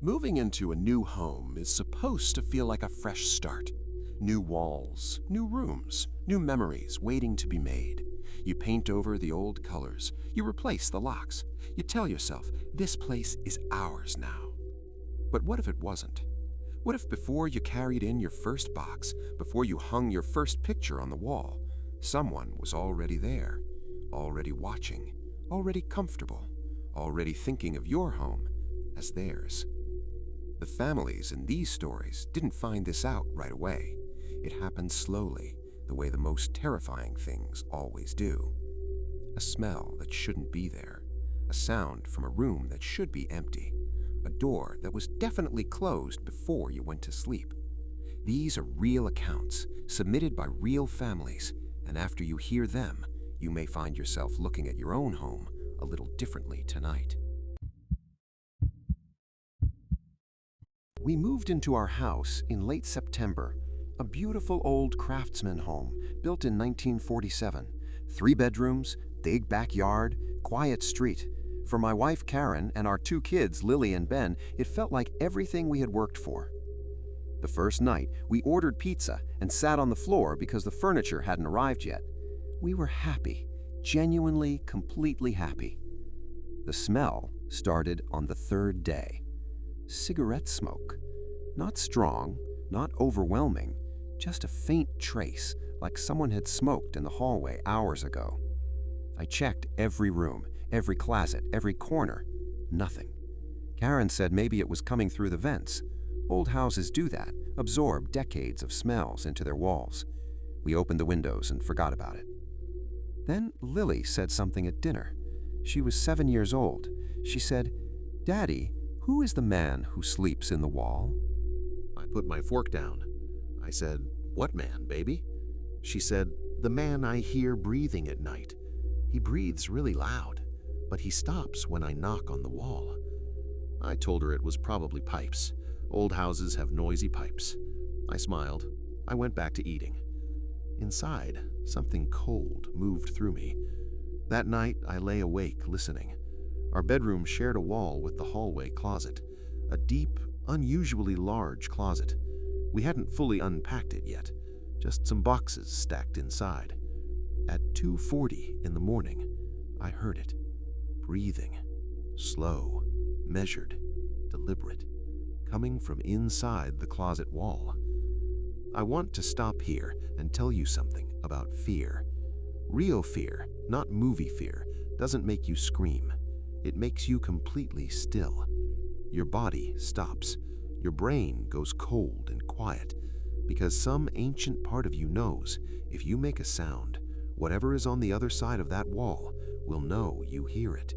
Moving into a new home is supposed to feel like a fresh start. New walls, new rooms, new memories waiting to be made. You paint over the old colors. You replace the locks. You tell yourself, this place is ours now. But what if it wasn't? What if before you carried in your first box, before you hung your first picture on the wall, someone was already there, already watching, already comfortable, already thinking of your home as theirs? The families in these stories didn't find this out right away. It happened slowly, the way the most terrifying things always do. A smell that shouldn't be there, a sound from a room that should be empty, a door that was definitely closed before you went to sleep. These are real accounts, submitted by real families, and after you hear them, you may find yourself looking at your own home a little differently tonight. We moved into our house in late September, a beautiful old craftsman home built in 1947. 3 bedrooms, big backyard, quiet street. For my wife Karen and our 2 kids, Lily and Ben, it felt like everything we had worked for. The first night, we ordered pizza and sat on the floor because the furniture hadn't arrived yet. We were happy, genuinely, completely happy. The smell started on the 3rd day. Cigarette smoke. Not strong, not overwhelming, just a faint trace, like someone had smoked in the hallway hours ago. I checked every room, every closet, every corner. Nothing. Karen said maybe it was coming through the vents. Old houses do that, absorb decades of smells into their walls. We opened the windows and forgot about it. Then Lily said something at dinner. She was 7 years old. She said, "Daddy, who is the man who sleeps in the wall?" I put my fork down. I said, "What man, baby?" She said, "The man I hear breathing at night. He breathes really loud, but he stops when I knock on the wall." I told her it was probably pipes. Old houses have noisy pipes. I smiled. I went back to eating. Inside, something cold moved through me. That night, I lay awake listening. Our bedroom shared a wall with the hallway closet, a deep, unusually large closet. We hadn't fully unpacked it yet, just some boxes stacked inside. At 2:40 in the morning, I heard it, breathing, slow, measured, deliberate, coming from inside the closet wall. I want to stop here and tell you something about fear. Real fear, not movie fear, doesn't make you scream. It makes you completely still. Your body stops. Your brain goes cold and quiet because some ancient part of you knows if you make a sound, whatever is on the other side of that wall will know you hear it.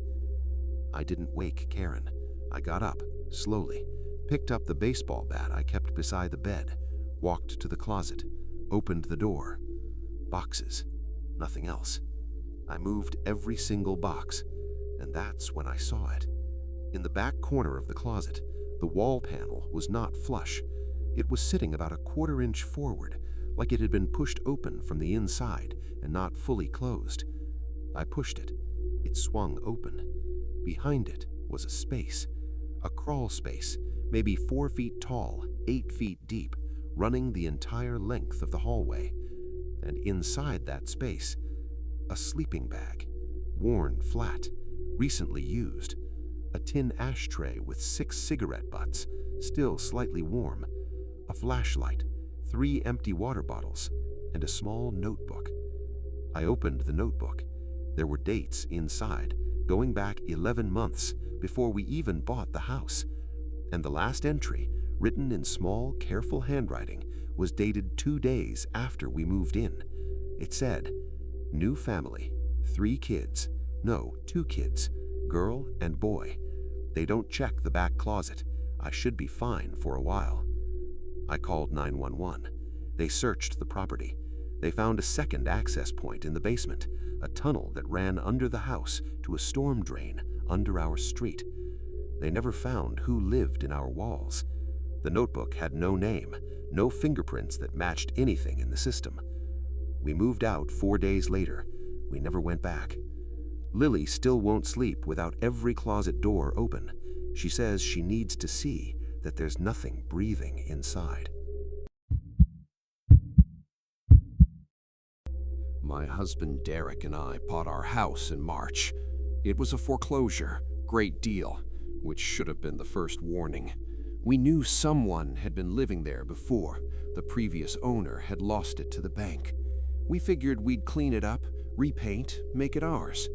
I didn't wake Karen. I got up, slowly, picked up the baseball bat I kept beside the bed, walked to the closet, opened the door. Boxes. Nothing else. I moved every single box, and that's when I saw it. In the back corner of the closet, the wall panel was not flush. It was sitting about a 1/4 inch forward, like it had been pushed open from the inside and not fully closed. I pushed it. It swung open. Behind it was a space, a crawl space, maybe 4 feet tall, 8 feet deep, running the entire length of the hallway. And inside that space, a sleeping bag, worn flat, recently used, a tin ashtray with 6 cigarette butts, still slightly warm, a flashlight, 3 empty water bottles, and a small notebook. I opened the notebook. There were dates inside, going back 11 months before we even bought the house. And the last entry, written in small, careful handwriting, was dated 2 days after we moved in. It said, "New family, 3 kids, no, 2 kids, girl and boy. They don't check the back closet. I should be fine for a while." I called 911. They searched the property. They found a second access point in the basement, a tunnel that ran under the house to a storm drain under our street. They never found who lived in our walls. The notebook had no name, no fingerprints that matched anything in the system. We moved out 4 days later. We never went back. Lily still won't sleep without every closet door open. She says she needs to see, that there's nothing breathing inside. My husband Derek and I bought our house in March. It was a foreclosure, great deal, which should have been the first warning. We knew someone had been living there before. The previous owner had lost it to the bank. We figured we'd clean it up, repaint, make it ours.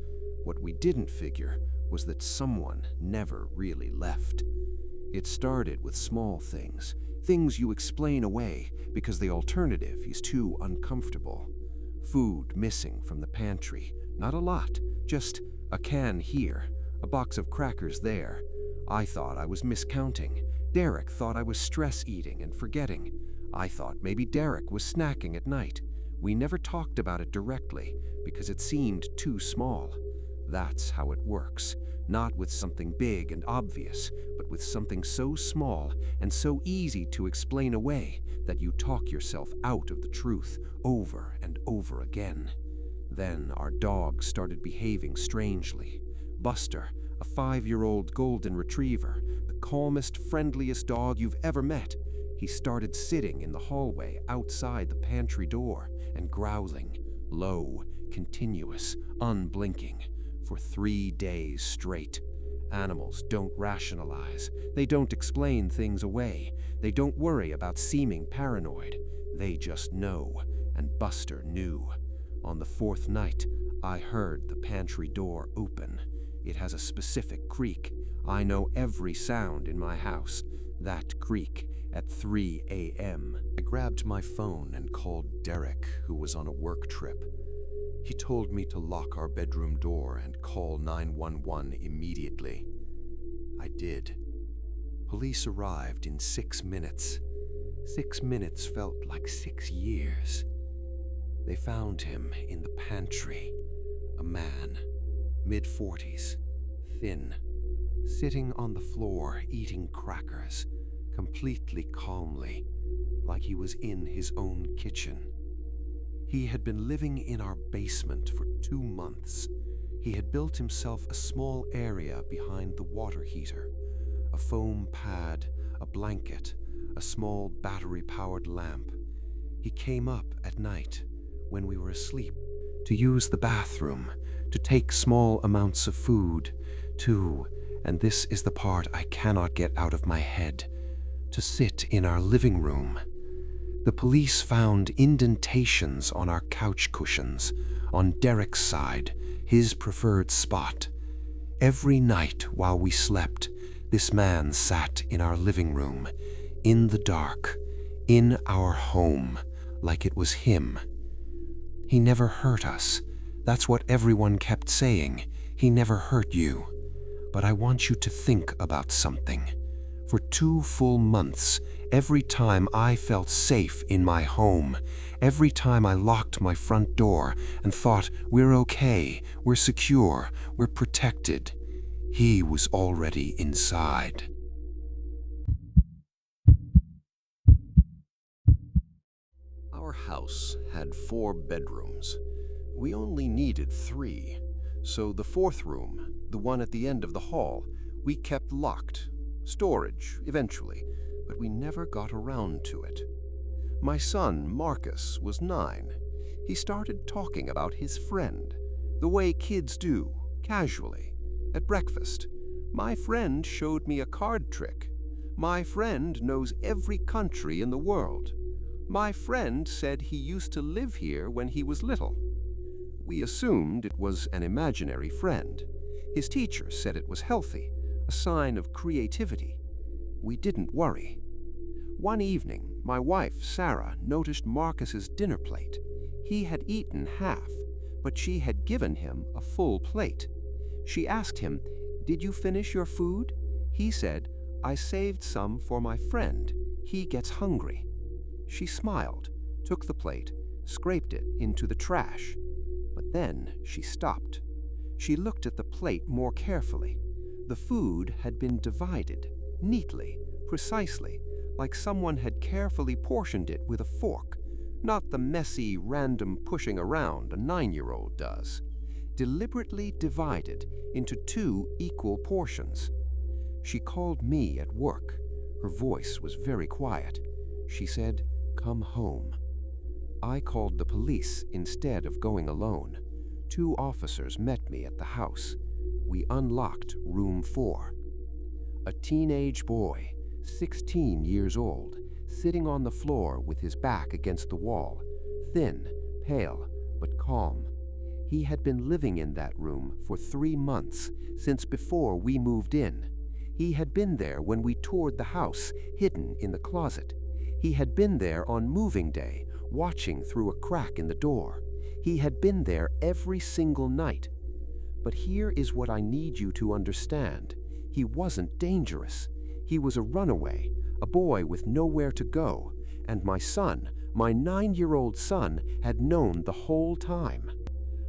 What we didn't figure was that someone never really left. It started with small things, things you explain away because the alternative is too uncomfortable. Food missing from the pantry, not a lot, just a can here, a box of crackers there. I thought I was miscounting. Derek thought I was stress eating and forgetting. I thought maybe Derek was snacking at night. We never talked about it directly because it seemed too small. That's how it works, not with something big and obvious, but with something so small and so easy to explain away that you talk yourself out of the truth over and over again. Then our dog started behaving strangely. Buster, a 5-year-old golden retriever, the calmest, friendliest dog you've ever met, he started sitting in the hallway outside the pantry door and growling, low, continuous, unblinking, for 3 days straight. Animals don't rationalize. They don't explain things away. They don't worry about seeming paranoid. They just know, and Buster knew. On the 4th night, I heard the pantry door open. It has a specific creak. I know every sound in my house. That creak at 3 a.m. I grabbed my phone and called Derek, who was on a work trip. He told me to lock our bedroom door and call 911 immediately. I did. Police arrived in 6 minutes. 6 minutes felt like 6 years. They found him in the pantry, a man, mid-40s, thin, sitting on the floor eating crackers, completely calmly, like he was in his own kitchen. He had been living in our basement for 2 months. He had built himself a small area behind the water heater, a foam pad, a blanket, a small battery-powered lamp. He came up at night, when we were asleep, to use the bathroom, to take small amounts of food, to, and this is the part I cannot get out of my head, to sit in our living room. The police found indentations on our couch cushions, on Derek's side, his preferred spot. Every night while we slept, this man sat in our living room, in the dark, in our home, like it was him. He never hurt us. That's what everyone kept saying. He never hurt you. But I want you to think about something. For 2 full months, every time I felt safe in my home, every time I locked my front door and thought, we're okay, we're secure, we're protected, he was already inside. Our house had 4 bedrooms. We only needed 3, so the 4th room, the one at the end of the hall, we kept locked. Storage, eventually, but we never got around to it. My son, Marcus, was 9. He started talking about his friend, the way kids do, casually, at breakfast. My friend showed me a card trick. My friend knows every country in the world. My friend said he used to live here when he was little. We assumed it was an imaginary friend. His teacher said it was healthy, a sign of creativity. We didn't worry. One evening, my wife, Sarah, noticed Marcus's dinner plate. He had eaten half, but she had given him a full plate. She asked him, "Did you finish your food?" He said, "I saved some for my friend. He gets hungry." She smiled, took the plate, scraped it into the trash. But then she stopped. She looked at the plate more carefully. The food had been divided, neatly, precisely, like someone had carefully portioned it with a fork, not the messy, random pushing around a 9-year-old does. Deliberately divided into 2 equal portions. She called me at work. Her voice was very quiet. She said, "Come home." I called the police instead of going alone. 2 officers met me at the house. We unlocked room 4. A teenage boy, 16 years old, sitting on the floor with his back against the wall, thin, pale, but calm. He had been living in that room for 3 months, since before we moved in. He had been there when we toured the house, hidden in the closet. He had been there on moving day, watching through a crack in the door. He had been there every single night. But here is what I need you to understand. He wasn't dangerous. He was a runaway, a boy with nowhere to go, and my son, my 9-year-old son, had known the whole time.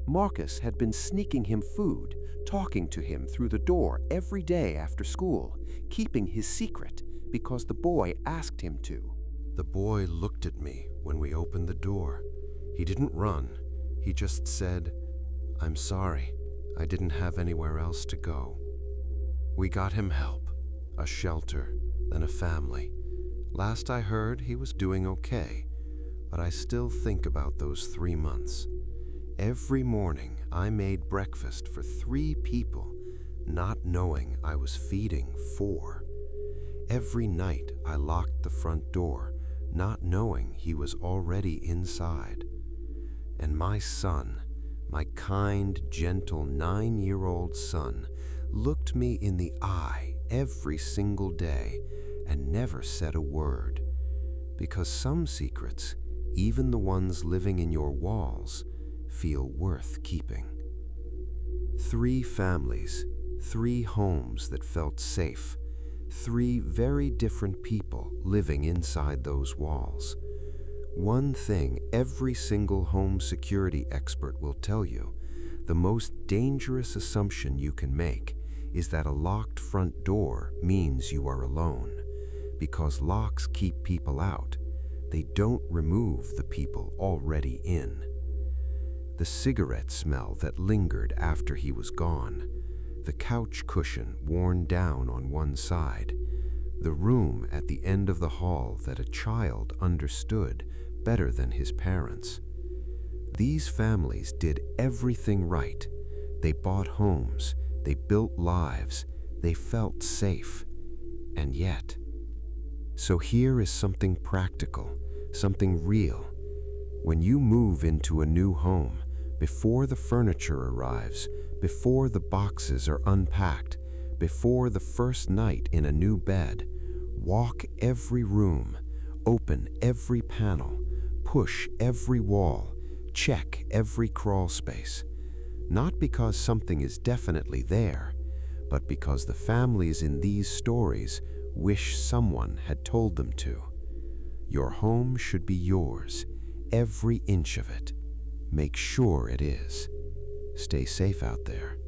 Marcus had been sneaking him food, talking to him through the door every day after school, keeping his secret because the boy asked him to. The boy looked at me when we opened the door. He didn't run. He just said, "I'm sorry. I didn't have anywhere else to go." We got him help, a shelter, then a family. Last I heard, he was doing okay, but I still think about those 3 months. Every morning, I made breakfast for 3 people, not knowing I was feeding 4. Every night, I locked the front door, not knowing he was already inside. And my son, my kind, gentle 9-year-old son, looked me in the eye every single day and never said a word. Because some secrets, even the ones living in your walls, feel worth keeping. 3 families, 3 homes that felt safe, 3 very different people living inside those walls. One thing every single home security expert will tell you, the most dangerous assumption you can make is that a locked front door means you are alone. Because locks keep people out, they don't remove the people already in. The cigarette smell that lingered after he was gone, the couch cushion worn down on one side, the room at the end of the hall that a child understood better than his parents. These families did everything right. They bought homes, they built lives, they felt safe. And yet. So here is something practical, something real. When you move into a new home, before the furniture arrives, before the boxes are unpacked, before the first night in a new bed, walk every room, open every panel, push every wall, check every crawl space. Not because something is definitely there, but because the families in these stories wish someone had told them to. Your home should be yours, every inch of it. Make sure it is. Stay safe out there.